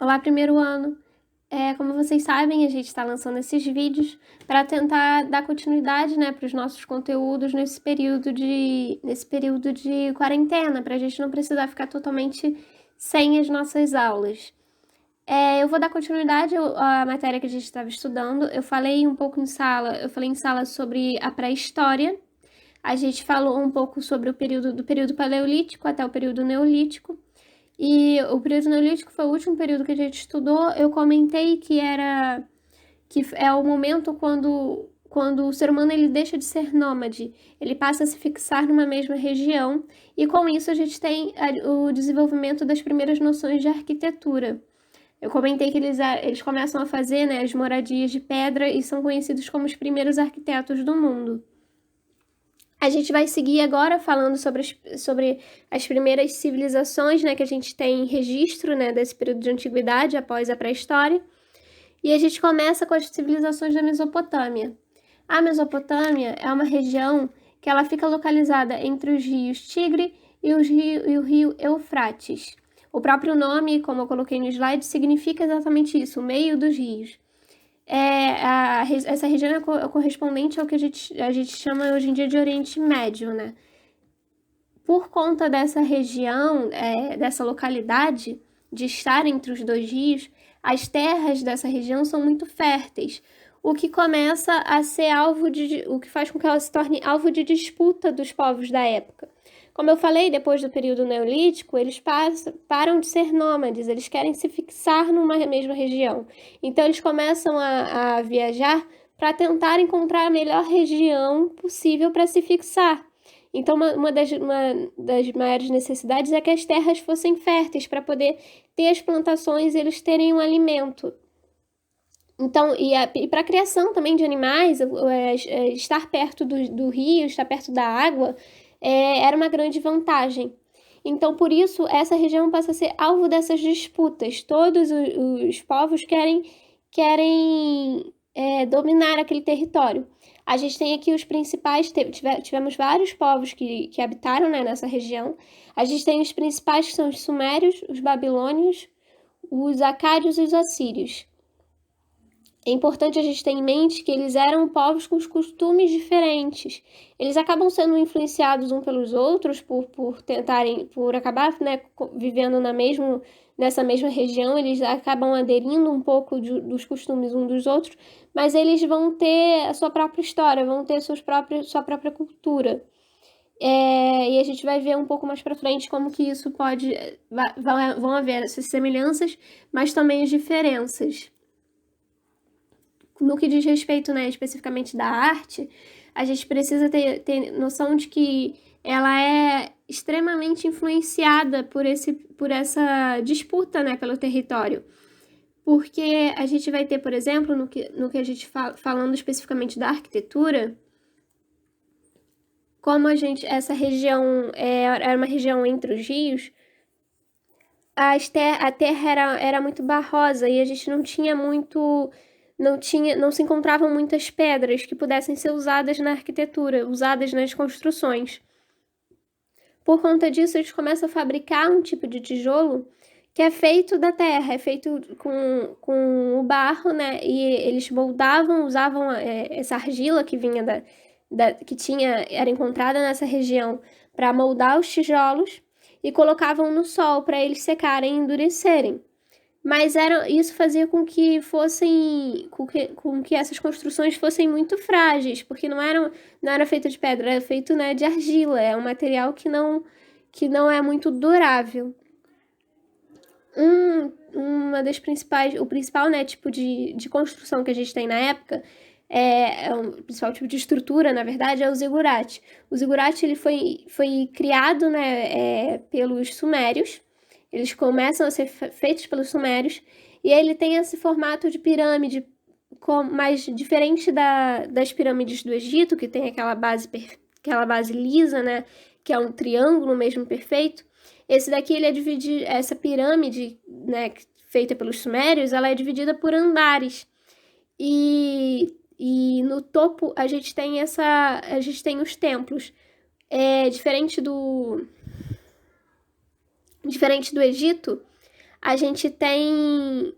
Olá, primeiro ano! Como vocês sabem, a gente está lançando esses vídeos para tentar dar continuidade, né, para os nossos conteúdos nesse período de quarentena, para a gente não precisar ficar totalmente sem as nossas aulas. Eu vou dar continuidade à matéria que a gente estava estudando. Eu falei em sala sobre a pré-história. A gente falou um pouco sobre do período paleolítico até o período neolítico. E o período neolítico foi o último período que a gente estudou. Eu comentei que é o momento quando o ser humano ele deixa de ser nômade, ele passa a se fixar numa mesma região, e com isso a gente tem o desenvolvimento das primeiras noções de arquitetura. Eu comentei que eles começam a fazer, né, as moradias de pedra e são conhecidos como os primeiros arquitetos do mundo. A gente vai seguir agora falando sobre as primeiras civilizações, né, que a gente tem registro, né, desse período de antiguidade após a pré-história. E a gente começa com as civilizações da Mesopotâmia. A Mesopotâmia é uma região que ela fica localizada entre os rios Tigre e o rio Eufrates. O próprio nome, como eu coloquei no slide, significa exatamente isso, o meio dos rios. Essa região é correspondente ao que a gente chama hoje em dia de Oriente Médio, né? Por conta dessa região, dessa localidade, de estar entre os dois rios, as terras dessa região são muito férteis, o que começa a ser o que faz com que ela se torne alvo de disputa dos povos da época. Como eu falei, depois do período neolítico, eles param de ser nômades, eles querem se fixar numa mesma região. Então, eles começam a viajar para tentar encontrar a melhor região possível para se fixar. Então, uma das maiores necessidades é que as terras fossem férteis para poder ter as plantações e eles terem um alimento. Então, e para a criação também de animais, estar perto do rio, estar perto da água, era uma grande vantagem. Então, por isso, essa região passa a ser alvo dessas disputas. Todos os povos querem dominar aquele território. A gente tem aqui os principais, tivemos vários povos que habitaram, né, nessa região. A gente tem os principais que são os sumérios, os babilônios, os acádios e os assírios. É importante a gente ter em mente que eles eram povos com costumes diferentes. Eles acabam sendo influenciados uns pelos outros por acabar, né, vivendo nessa mesma região. Eles acabam aderindo um pouco dos costumes uns dos outros, mas eles vão ter a sua própria história, vão ter sua própria cultura. E a gente vai ver um pouco mais para frente como que isso vão haver essas semelhanças, mas também as diferenças. No que diz respeito, né, especificamente da arte, a gente precisa ter noção de que ela é extremamente influenciada por essa disputa, né, pelo território. Porque a gente vai ter, por exemplo, no que a gente falando especificamente da arquitetura, como essa região era uma região entre os rios, a terra era muito barrosa e a gente não se encontravam muitas pedras que pudessem ser usadas na arquitetura, usadas nas construções. Por conta disso, eles começam a fabricar um tipo de tijolo que é feito da terra, é feito com o barro, né? E eles usavam essa argila que vinha era encontrada nessa região para moldar os tijolos e colocavam no sol para eles secarem e endurecerem. Mas isso fazia com que essas construções fossem muito frágeis, porque não era feito de pedra, era feito, né, de argila. É um material que não é muito durável. O principal, né, tipo de construção que a gente tem na época, o principal tipo de estrutura, na verdade, é o zigurate. O zigurate ele foi criado, né, pelos sumérios. Eles começam a ser feitos pelos sumérios e ele tem esse formato de pirâmide, mais diferente das pirâmides do Egito, que tem aquela base lisa, né, que é um triângulo mesmo perfeito. Esse daqui, essa pirâmide, né, feita pelos sumérios, ela é dividida por andares. E no topo a gente tem os templos. Diferente do Egito, a gente tem...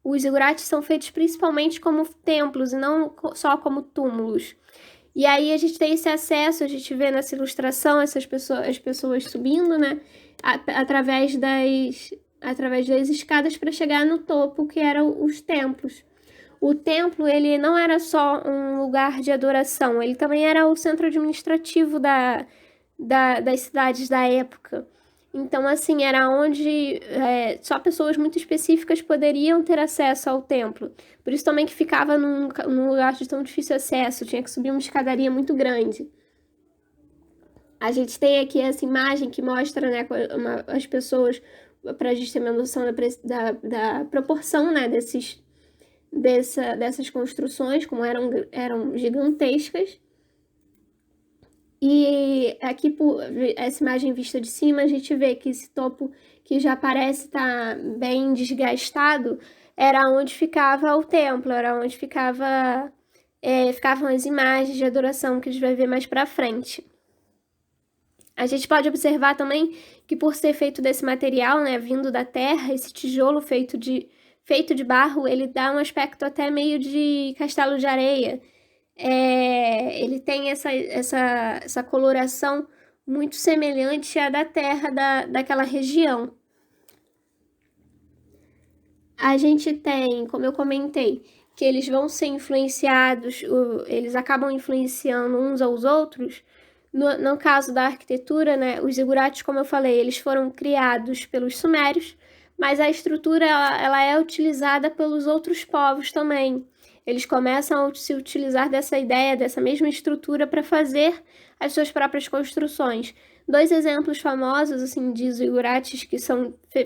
Os zigurates são feitos principalmente como templos e não só como túmulos. E aí a gente tem esse acesso, a gente vê nessa ilustração as pessoas subindo, né? Através das escadas para chegar no topo, que eram os templos. O templo, ele não era só um lugar de adoração, ele também era o centro administrativo das cidades da época. Então, assim, era onde só pessoas muito específicas poderiam ter acesso ao templo. Por isso também que ficava num lugar de tão difícil acesso, tinha que subir uma escadaria muito grande. A gente tem aqui essa imagem que mostra, né, as pessoas, para a gente ter uma noção da proporção, né, dessas construções, como eram gigantescas. E aqui, por essa imagem vista de cima, a gente vê que esse topo, que já parece estar bem desgastado, era onde ficava o templo, era onde ficavam as imagens de adoração que a gente vai ver mais pra frente. A gente pode observar também que, por ser feito desse material, né, vindo da terra, esse tijolo feito de barro, ele dá um aspecto até meio de castelo de areia. Ele tem essa coloração muito semelhante à da terra daquela região. A gente tem, como eu comentei, que eles vão ser influenciados, eles acabam influenciando uns aos outros. No caso da arquitetura, né, os zigurates, como eu falei, eles foram criados pelos sumérios, mas a estrutura ela é utilizada pelos outros povos também. Eles começam a se utilizar dessa ideia, dessa mesma estrutura para fazer as suas próprias construções. 2 exemplos famosos assim, de zigurates que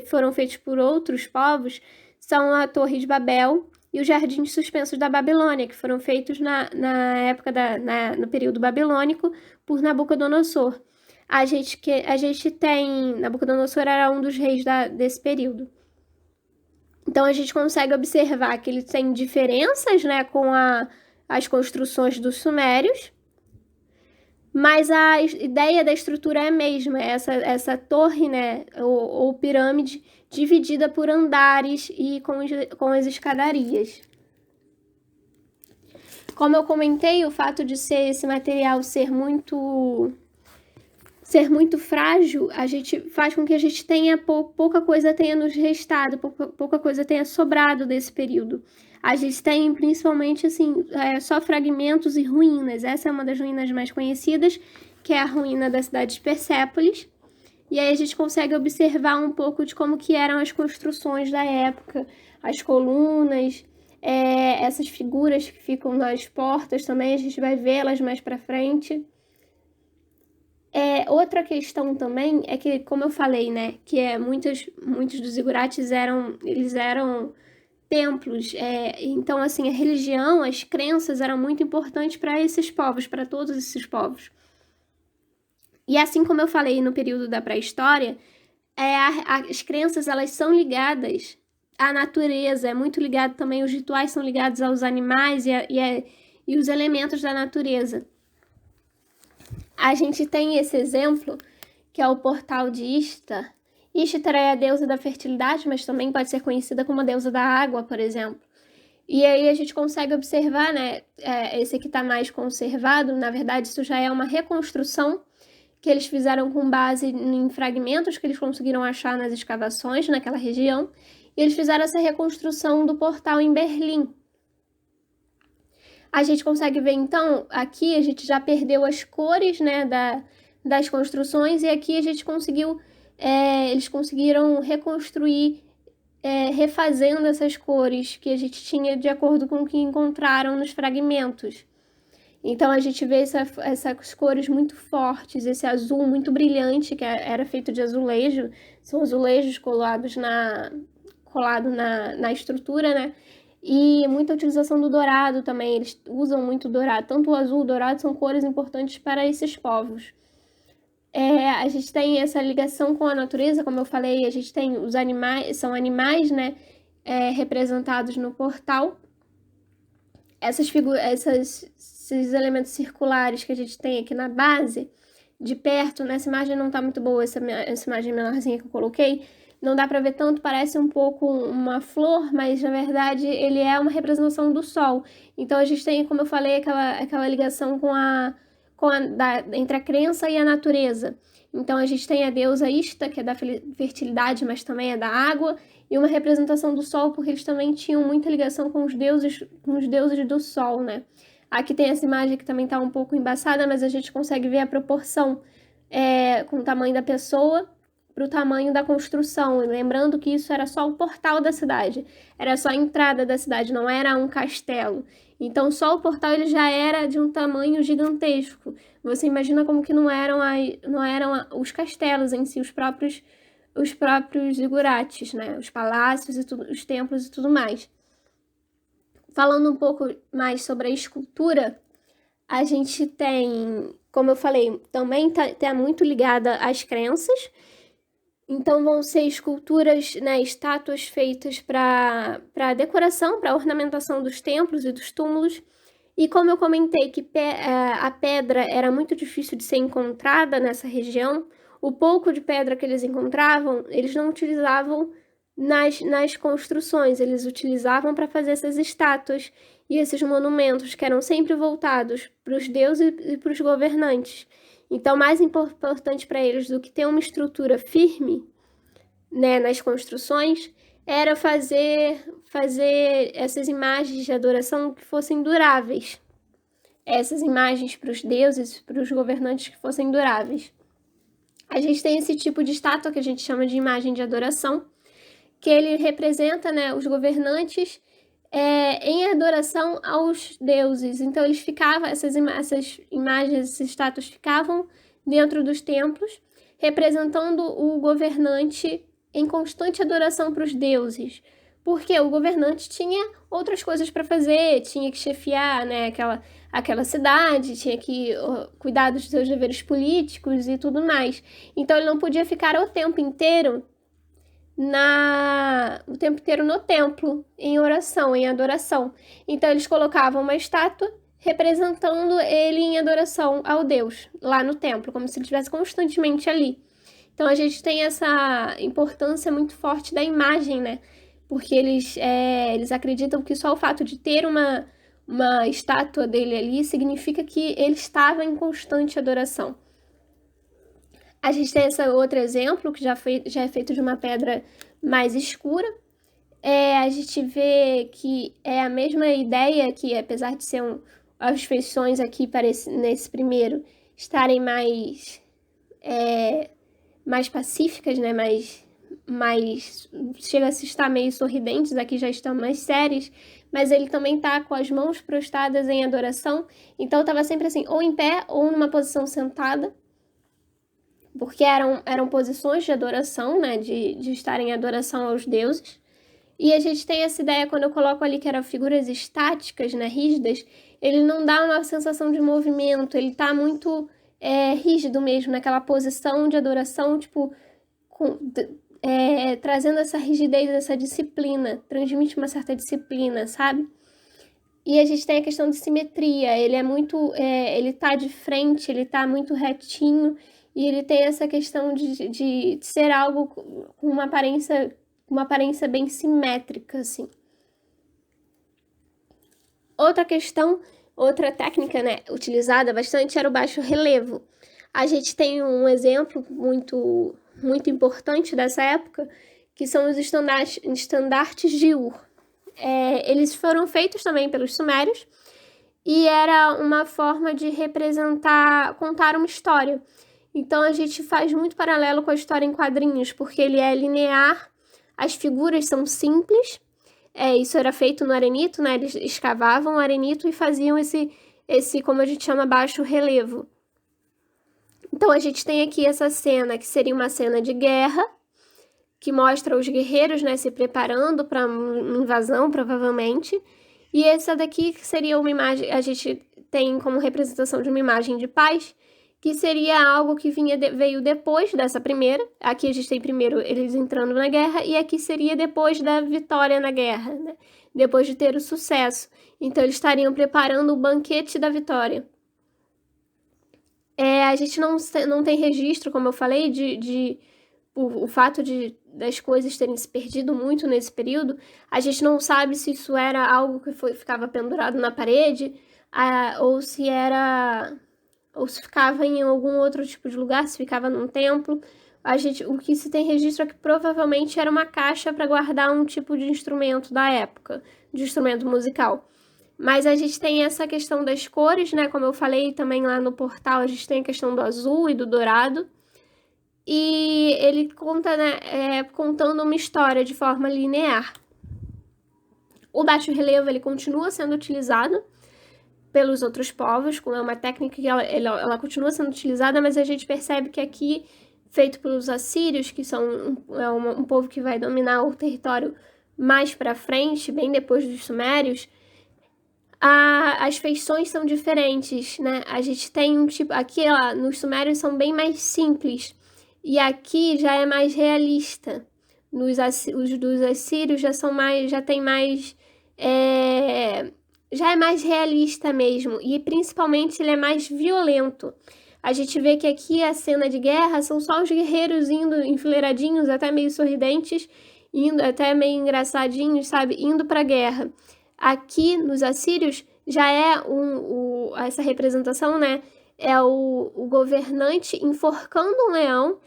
foram feitos por outros povos são a Torre de Babel e os Jardins Suspensos da Babilônia, que foram feitos na época no período babilônico por Nabucodonosor. A gente tem... Nabucodonosor era um dos reis desse período. Então, a gente consegue observar que ele tem diferenças, né, com as construções dos sumérios, mas a ideia da estrutura é a mesma, essa torre, né, ou pirâmide, dividida por andares e com as escadarias. Como eu comentei, o fato de esse material ser muito frágil, a gente faz com que a gente tenha pouca coisa tenha nos restado, pouca coisa tenha sobrado desse período. A gente tem principalmente assim, só fragmentos e ruínas. Essa é uma das ruínas mais conhecidas, que é a ruína da cidade de Persépolis. E aí a gente consegue observar um pouco de como que eram as construções da época, as colunas, essas figuras que ficam nas portas também, a gente vai vê-las mais para frente. Outra questão também é que, como eu falei, né, que muitos dos zigurates eram templos. Então, assim, a religião, as crenças eram muito importantes para esses povos, para todos esses povos. E assim como eu falei no período da pré-história, as crenças, elas são ligadas à natureza, é muito ligado também, os rituais são ligados aos animais e os elementos da natureza. A gente tem esse exemplo, que é o portal de Ishtar. Ishtar é a deusa da fertilidade, mas também pode ser conhecida como a deusa da água, por exemplo. E aí a gente consegue observar, né, esse aqui está mais conservado, na verdade isso já é uma reconstrução que eles fizeram com base em fragmentos que eles conseguiram achar nas escavações naquela região, e eles fizeram essa reconstrução do portal em Berlim. A gente consegue ver, então, aqui a gente já perdeu as cores, né, das construções, e aqui a gente conseguiu, eles conseguiram reconstruir, refazendo essas cores que a gente tinha de acordo com o que encontraram nos fragmentos. Então, a gente vê essas cores muito fortes, esse azul muito brilhante, que era feito de azulejo, são azulejos colados na estrutura, né? E muita utilização do dourado também, eles usam muito dourado. Tanto o azul e o dourado são cores importantes para esses povos. A gente tem essa ligação com a natureza, como eu falei, a gente tem os animais, são animais, né, representados no portal. Esses elementos circulares que a gente tem aqui na base, de perto, nessa imagem não está muito boa, essa imagem menorzinha que eu coloquei, não dá para ver tanto, parece um pouco uma flor, mas na verdade ele é uma representação do sol. Então a gente tem, como eu falei, aquela ligação entre a crença e a natureza. Então a gente tem a deusa Ista, que é da fertilidade, mas também é da água, e uma representação do sol, porque eles também tinham muita ligação com os deuses do sol, né? Aqui tem essa imagem que também está um pouco embaçada, mas a gente consegue ver a proporção com o tamanho da pessoa para o tamanho da construção. E lembrando que isso era só o portal da cidade, era só a entrada da cidade, não era um castelo. Então só o portal ele já era de um tamanho gigantesco. Você imagina como que não eram os castelos em si, os próprios zigurates, né? Os palácios e tudo, os templos e tudo mais. Falando um pouco mais sobre a escultura, a gente tem, como eu falei, também tá muito ligada às crenças. Então vão ser esculturas, né, estátuas feitas para decoração, para ornamentação dos templos e dos túmulos. E como eu comentei que a pedra era muito difícil de ser encontrada nessa região, o pouco de pedra que eles encontravam, eles não utilizavam nas construções, eles utilizavam para fazer essas estátuas e esses monumentos que eram sempre voltados para os deuses e para os governantes. Então, mais importante para eles do que ter uma estrutura firme, né, nas construções, era fazer essas imagens de adoração que fossem duráveis. Essas imagens para os deuses, para os governantes que fossem duráveis. A gente tem esse tipo de estátua que a gente chama de imagem de adoração, que ele representa, né, os governantes em adoração aos deuses. Então eles ficavam, essas imagens, essas estátuas ficavam dentro dos templos, representando o governante em constante adoração para os deuses. Porque o governante tinha outras coisas para fazer, tinha que chefiar, né, aquela cidade, tinha que cuidar dos seus deveres políticos e tudo mais. Então ele não podia ficar o tempo inteiro no templo, em oração, em adoração. Então eles colocavam uma estátua representando ele em adoração ao Deus, lá no templo, como se ele estivesse constantemente ali. Então a gente tem essa importância muito forte da imagem, né? Porque eles acreditam que só o fato de ter uma estátua dele ali significa que ele estava em constante adoração. A gente tem esse outro exemplo, que já é feito de uma pedra mais escura. A gente vê que é a mesma ideia, que apesar de ser as feições aqui nesse primeiro estarem mais pacíficas, né? mais chega a se estar meio sorridentes, aqui já estão mais sérias, mas ele também tá com as mãos prostradas em adoração, então estava sempre assim, ou em pé ou numa posição sentada, porque eram posições de adoração, né, de estar em adoração aos deuses. E a gente tem essa ideia, quando eu coloco ali que eram figuras estáticas, né, rígidas, ele não dá uma sensação de movimento, ele tá muito rígido mesmo, naquela posição de adoração, tipo, trazendo essa rigidez, essa disciplina, transmite uma certa disciplina, sabe? E a gente tem a questão de simetria, ele é muito, ele tá de frente, ele tá muito retinho, e ele tem essa questão de ser algo com uma aparência bem simétrica, assim. Outra técnica, né, utilizada bastante era o baixo relevo. A gente tem um exemplo muito, muito importante dessa época, que são os estandartes de Ur. Eles foram feitos também pelos sumérios, e era uma forma de contar uma história. Então a gente faz muito paralelo com a história em quadrinhos, porque ele é linear, as figuras são simples. Isso era feito no arenito, né? Eles escavavam o arenito e faziam esse, como a gente chama, baixo relevo. Então a gente tem aqui essa cena, que seria uma cena de guerra, que mostra os guerreiros, né, se preparando para uma invasão, provavelmente. E essa daqui seria uma imagem, a gente tem como representação de uma imagem de paz, que seria algo que veio depois dessa primeira. Aqui a gente tem primeiro eles entrando na guerra, e aqui seria depois da vitória na guerra, né? Depois de ter o sucesso. Então eles estariam preparando o banquete da vitória. A gente não tem registro, como eu falei, o fato das coisas terem se perdido muito nesse período, a gente não sabe se isso era algo que ficava pendurado na parede, ou se ficava em algum outro tipo de lugar, se ficava num templo. O que se tem registro é que provavelmente era uma caixa para guardar um tipo de instrumento da época, de instrumento musical. Mas a gente tem essa questão das cores, né? Como eu falei também lá no portal, a gente tem a questão do azul e do dourado. E ele conta, né, contando uma história de forma linear. O baixo relevo, ele continua sendo utilizado pelos outros povos, como é uma técnica que ela continua sendo utilizada, mas a gente percebe que aqui, feito pelos assírios, que são um povo que vai dominar o território mais para frente, bem depois dos sumérios, as feições são diferentes, né? A gente tem um tipo... Aqui, ó, nos sumérios são bem mais simples, e aqui já é mais realista. Os dos assírios já tem mais... já é mais realista mesmo, e principalmente ele é mais violento. A gente vê que aqui a cena de guerra são só os guerreiros indo enfileiradinhos, até meio sorridentes, indo até meio engraçadinhos, sabe? Indo pra guerra. Aqui nos assírios já é essa representação, né? É o governante enforcando um leão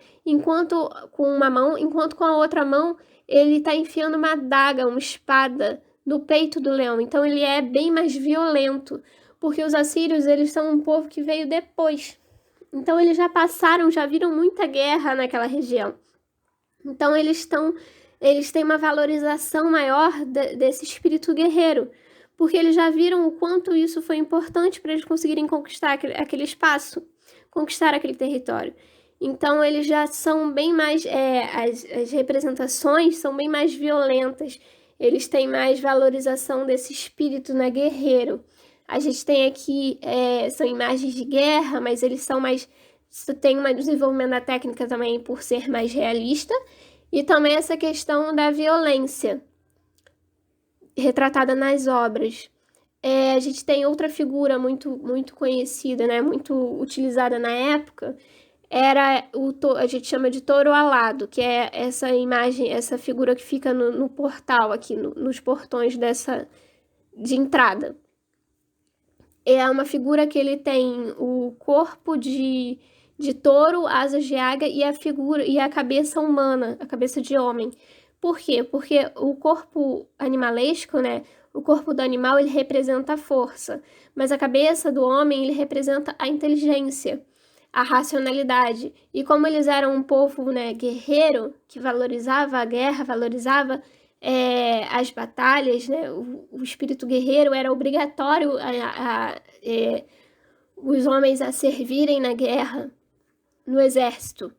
com uma mão, enquanto com a outra mão ele tá enfiando uma adaga, uma espada no peito do leão. Então ele é bem mais violento, porque os assírios, eles são um povo que veio depois. Então eles já viram muita guerra naquela região. Então eles têm uma valorização maior desse espírito guerreiro, porque eles já viram o quanto isso foi importante para eles conseguirem conquistar aquele espaço, conquistar aquele território. Então eles já são bem mais, as representações são bem mais violentas, eles têm mais valorização desse espírito, né, guerreiro. A gente tem aqui, são imagens de guerra, mas eles são mais... Tem um desenvolvimento da técnica também por ser mais realista, e também essa questão da violência retratada nas obras. A gente tem outra figura muito, muito conhecida, né, muito utilizada na época, a gente chama de touro alado, que é essa imagem, essa figura que fica no portal aqui, nos portões de entrada. É uma figura que ele tem o corpo de touro, asas de águia e a cabeça humana, a cabeça de homem. Por quê? Porque o corpo animalesco, né? O corpo do animal, ele representa a força, mas a cabeça do homem, ele representa a inteligência, a racionalidade. E como eles eram um povo, né, guerreiro, que valorizava a guerra, valorizava as batalhas, né? O espírito guerreiro era obrigatório os homens a servirem na guerra, no exército.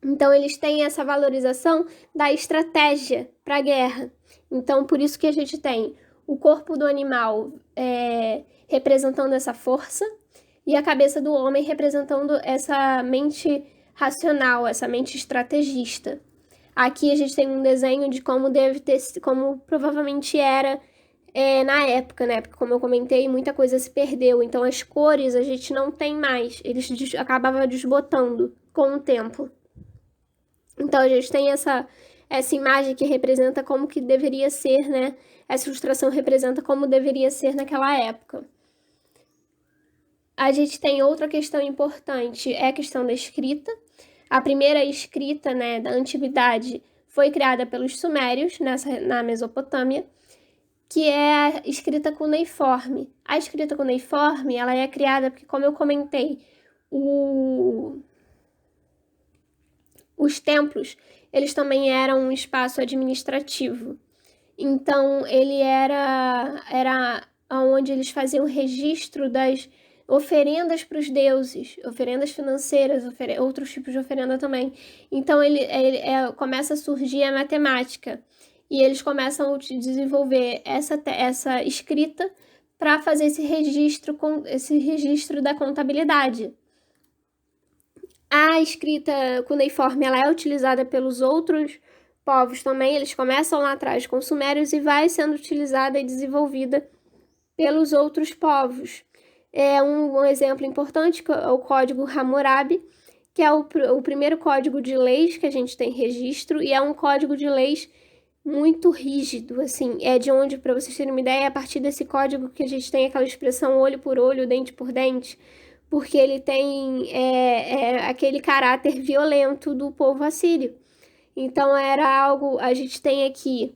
Então, eles têm essa valorização da estratégia para a guerra. Então, por isso que a gente tem o corpo do animal representando essa força e a cabeça do homem representando essa mente racional, essa mente estrategista. Aqui a gente tem um desenho de como como provavelmente era na época, né? Porque, como eu comentei, muita coisa se perdeu. Então, as cores a gente não tem mais. Eles acabavam desbotando com o tempo. Então, a gente tem essa imagem que representa como que deveria ser, né? Essa ilustração representa como deveria ser naquela época. A gente tem outra questão importante, é a questão da escrita. A primeira escrita, né, da antiguidade foi criada pelos sumérios, na Mesopotâmia, que é a escrita cuneiforme. A escrita cuneiforme, ela é criada porque, como eu comentei, os templos, eles também eram um espaço administrativo. Então, ele era onde eles faziam registro das oferendas para os deuses, oferendas financeiras, outros tipos de oferenda também. Então, começa a surgir a matemática. E eles começam a desenvolver essa escrita para fazer esse registro da contabilidade. A escrita cuneiforme, ela é utilizada pelos outros povos também. Eles começam lá atrás com os sumérios e vai sendo utilizada e desenvolvida pelos outros povos. Um exemplo importante é o código Hammurabi, que é o primeiro código de leis que a gente tem registro, e é um código de leis muito rígido, assim, é de onde, para vocês terem uma ideia, é a partir desse código que a gente tem aquela expressão olho por olho, dente por dente, porque ele tem aquele caráter violento do povo assírio. Então era algo, a gente tem aqui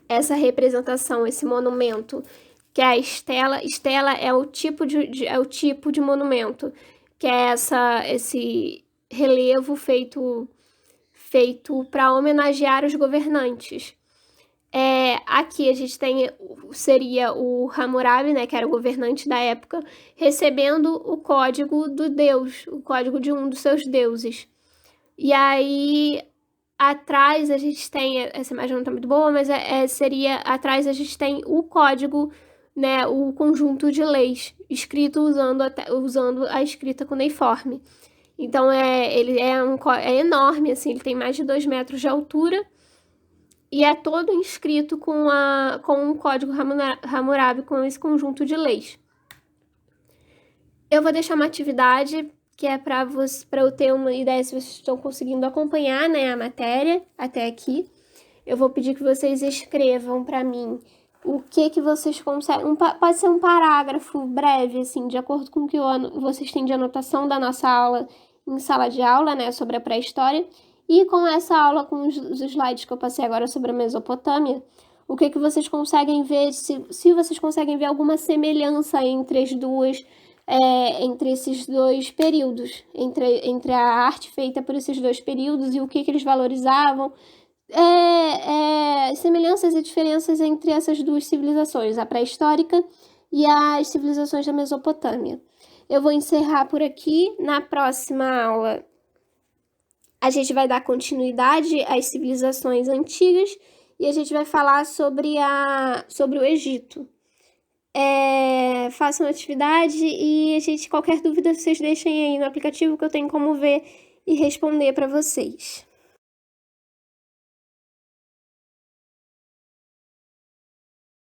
essa representação, esse monumento, que é a estela. Estela é o tipo de monumento, que é esse relevo feito para homenagear os governantes. Aqui a gente seria o Hammurabi, né, que era o governante da época, recebendo o código do deus, o código de um dos seus deuses. E aí, atrás a gente tem, essa imagem não tá muito boa, mas atrás a gente tem o código, né, o conjunto de leis, escrito usando a escrita cuneiforme. Então, ele é enorme, assim, ele tem mais de 2 metros de altura e é todo inscrito com um código Hammurabi, com esse conjunto de leis. Eu vou deixar uma atividade que é para eu ter uma ideia se vocês estão conseguindo acompanhar, né, a matéria até aqui. Eu vou pedir que vocês escrevam para mim o que vocês conseguem. Pode ser um parágrafo breve, assim, de acordo com o que vocês têm de anotação da nossa aula em sala de aula, né, sobre a pré-história. E com essa aula, com os slides que eu passei agora sobre a Mesopotâmia, o que vocês conseguem ver, se vocês conseguem ver alguma semelhança entre entre esses dois períodos, entre a arte feita por esses dois períodos e o que eles valorizavam, semelhanças e diferenças entre essas duas civilizações, a pré-histórica e as civilizações da Mesopotâmia. Eu vou encerrar por aqui. Na próxima aula, a gente vai dar continuidade às civilizações antigas e a gente vai falar sobre o Egito. Façam atividade e qualquer dúvida vocês deixem aí no aplicativo que eu tenho como ver e responder para vocês.